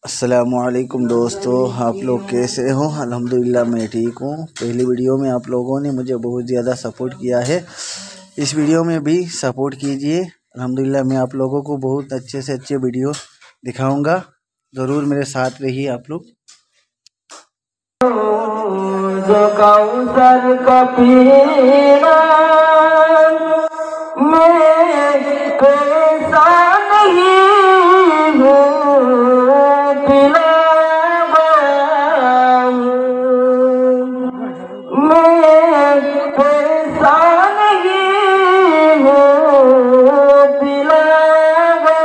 अस्सलामुअलैकुम दोस्तों, आप लोग कैसे हो? अल्हम्दुलिल्लाह मैं ठीक हूँ। पहली वीडियो में आप लोगों ने मुझे बहुत ज़्यादा सपोर्ट किया है, इस वीडियो में भी सपोर्ट कीजिए। अल्हम्दुलिल्लाह मैं आप लोगों को बहुत अच्छे से अच्छे वीडियो दिखाऊंगा, ज़रूर मेरे साथ रहिए आप लोग। जो कौसर का पीना मैं पैसा नहीं हूँ पिलावा मैं पैसा नहीं हूँ पिलावा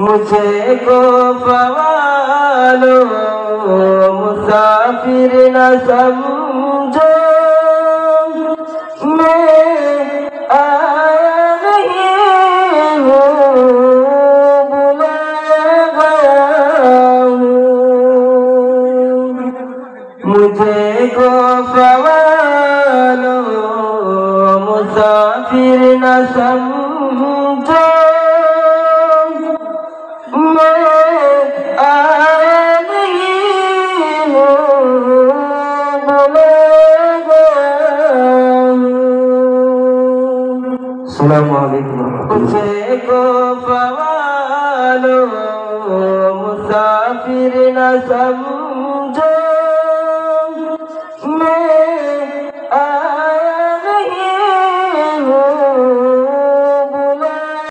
मुझे को फवालो मुसाफिर न समझो मैं आया नहीं हूँ बुला गया हूँ मुझे को फवालो मुसाफिर न समझो मुझे को फवालो मुसाफिर न समझो मैं